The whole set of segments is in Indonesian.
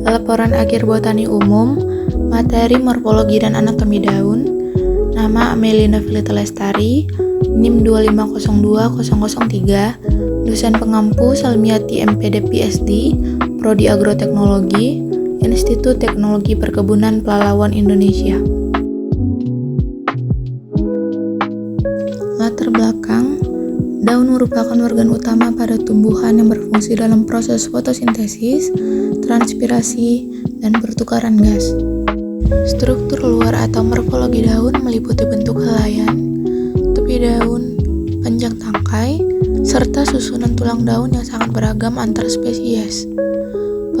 Laporan akhir botani umum, materi morfologi dan anatomi daun, nama Amelinda Filita Lestari, NIM 2502003, dosen pengampu Salmiati MPD PSD, Prodi Agroteknologi, Institut Teknologi Perkebunan Pelalawan Indonesia. Latar belakang, daun merupakan organ utama pada tumbuhan yang berfungsi dalam proses fotosintesis, transpirasi, dan pertukaran gas. Struktur luar atau morfologi daun meliputi bentuk helaian, tepi daun, panjang tangkai, serta susunan tulang daun yang sangat beragam antar spesies.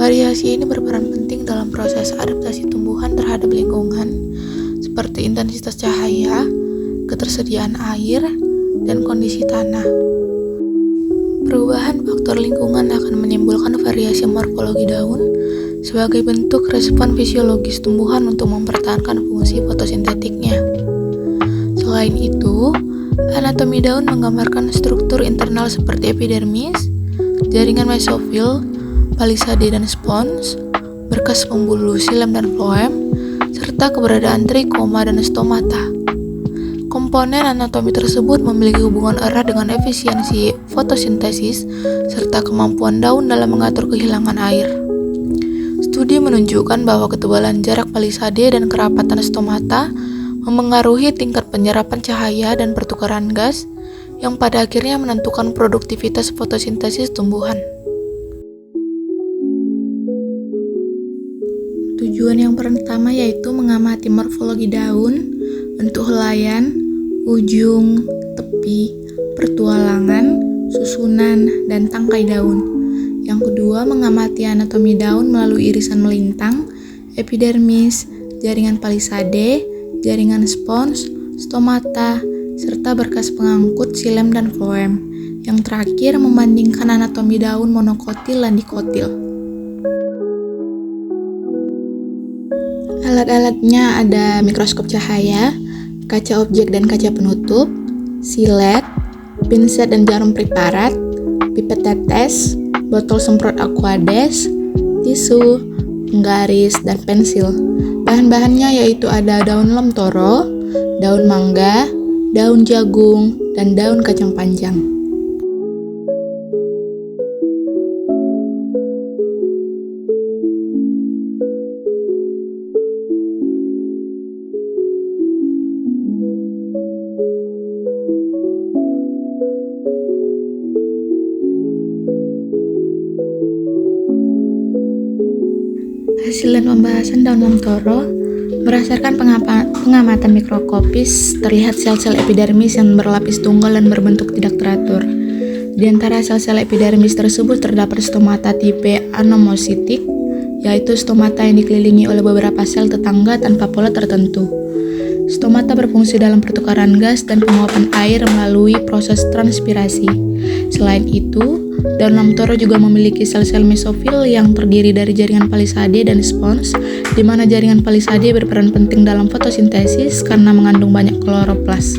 Variasi ini berperan penting dalam proses adaptasi tumbuhan terhadap lingkungan, seperti intensitas cahaya, ketersediaan air, dan kondisi tanah. Perubahan faktor lingkungan akan menimbulkan variasi morfologi daun sebagai bentuk respon fisiologis tumbuhan untuk mempertahankan fungsi fotosintetiknya. Selain itu, anatomi daun menggambarkan struktur internal seperti epidermis, jaringan mesofil, palisade dan spons, berkas pembuluh xilem dan floem, serta keberadaan trikoma dan stomata. Komponen anatomi tersebut memiliki hubungan erat dengan efisiensi fotosintesis serta kemampuan daun dalam mengatur kehilangan air. Studi menunjukkan bahwa ketebalan jarak palisade dan kerapatan stomata memengaruhi tingkat penyerapan cahaya dan pertukaran gas yang pada akhirnya menentukan produktivitas fotosintesis tumbuhan. Tujuan yang pertama yaitu mengamati morfologi daun, bentuk helaian, ujung, tepi, pertualangan, susunan, dan tangkai daun. Yang kedua, mengamati anatomi daun melalui irisan melintang, epidermis, jaringan palisade, jaringan spons, stomata, serta berkas pengangkut xilem dan floem. Yang terakhir, membandingkan anatomi daun monokotil dan dikotil. Alat-alatnya ada mikroskop cahaya, kaca objek dan kaca penutup, silet, pinset dan jarum preparat, pipet tetes, botol semprot aquades, tisu, penggaris, dan pensil. Bahan-bahannya yaitu ada daun lem toro, daun mangga, daun jagung, dan daun kacang panjang. Hasil dan pembahasan daun lem toro berdasarkan pengamatan mikroskopis terlihat sel-sel epidermis yang berlapis tunggal dan berbentuk tidak teratur. Di antara sel-sel epidermis tersebut terdapat stomata tipe anomositik, yaitu stomata yang dikelilingi oleh beberapa sel tetangga tanpa pola tertentu. Stomata berfungsi dalam pertukaran gas dan penguapan air melalui proses transpirasi. Selain itu, daun lem toro juga memiliki sel-sel mesofil yang terdiri dari jaringan palisade dan spons, di mana jaringan palisade berperan penting dalam fotosintesis karena mengandung banyak kloroplas.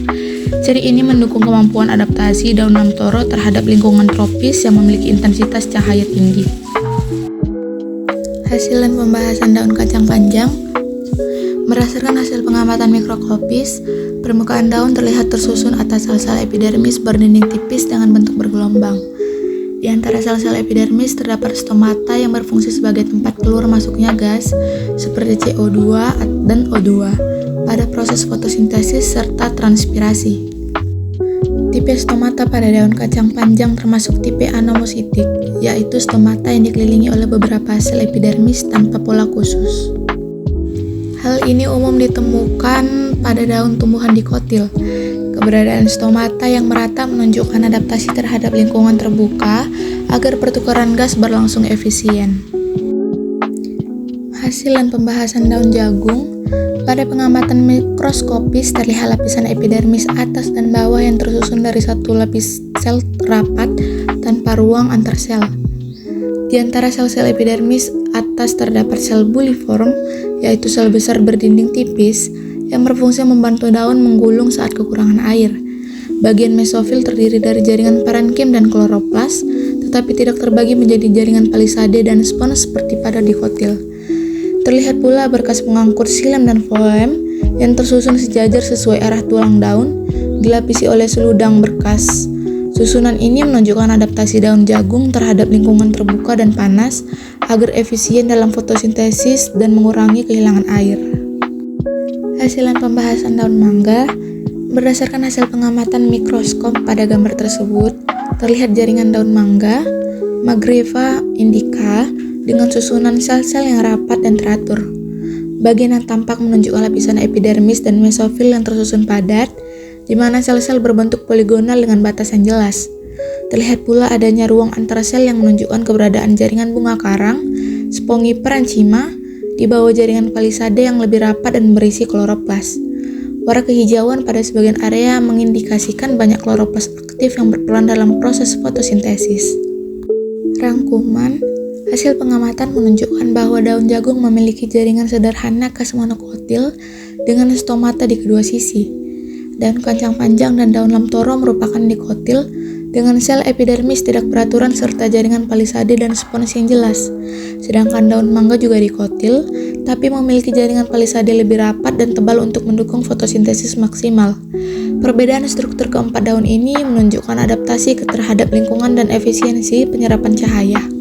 Ciri ini mendukung kemampuan adaptasi daun lem toro terhadap lingkungan tropis yang memiliki intensitas cahaya tinggi. Hasil dan pembahasan daun kacang panjang. Berdasarkan hasil pengamatan mikroskopis, permukaan daun terlihat tersusun atas sel-sel epidermis berdinding tipis dengan bentuk bergelombang. Di antara sel-sel epidermis terdapat stomata yang berfungsi sebagai tempat keluar masuknya gas seperti CO2 dan O2 pada proses fotosintesis serta transpirasi. Tipe stomata pada daun kacang panjang termasuk tipe anomositik, yaitu stomata yang dikelilingi oleh beberapa sel epidermis tanpa pola khusus. Hal ini umum ditemukan pada daun tumbuhan dikotil. Keberadaan stomata yang merata menunjukkan adaptasi terhadap lingkungan terbuka agar pertukaran gas berlangsung efisien. Hasil dan pembahasan daun jagung. Pada pengamatan mikroskopis terlihat lapisan epidermis atas dan bawah yang tersusun dari satu lapis sel rapat tanpa ruang antar sel. Di antara sel-sel epidermis atas terdapat sel buliform, yaitu sel besar berdinding tipis yang berfungsi membantu daun menggulung saat kekurangan air. Bagian mesofil terdiri dari jaringan parenkim dan kloroplas, tetapi tidak terbagi menjadi jaringan palisade dan spons seperti pada dikotil. Terlihat pula berkas pengangkut xilem dan floem yang tersusun sejajar sesuai arah tulang daun, dilapisi oleh seludang berkas. Susunan ini menunjukkan adaptasi daun jagung terhadap lingkungan terbuka dan panas agar efisien dalam fotosintesis dan mengurangi kehilangan air. Hasilan pembahasan daun mangga. Berdasarkan hasil pengamatan mikroskop pada gambar tersebut, terlihat jaringan daun mangga, Magreva indica, dengan susunan sel-sel yang rapat dan teratur. Bagian yang tampak menunjukkan lapisan epidermis dan mesofil yang tersusun padat, di mana sel-sel berbentuk poligonal dengan batas yang jelas. Terlihat pula adanya ruang antara sel yang menunjukkan keberadaan jaringan bunga karang, Spongy parenchyma, di bawah jaringan palisade yang lebih rapat dan berisi kloroplas. Warna kehijauan pada sebagian area mengindikasikan banyak kloroplas aktif yang berperan dalam proses fotosintesis. Rangkuman, hasil pengamatan menunjukkan bahwa daun jagung memiliki jaringan sederhana khas monokotil dengan stomata di kedua sisi. Daun kancang panjang dan daun lamtoro merupakan dikotil dengan sel epidermis tidak beraturan serta jaringan palisade dan spons yang jelas. Sedangkan daun mangga juga dikotil, tapi memiliki jaringan palisade lebih rapat dan tebal untuk mendukung fotosintesis maksimal. Perbedaan struktur keempat daun ini menunjukkan adaptasi terhadap lingkungan dan efisiensi penyerapan cahaya.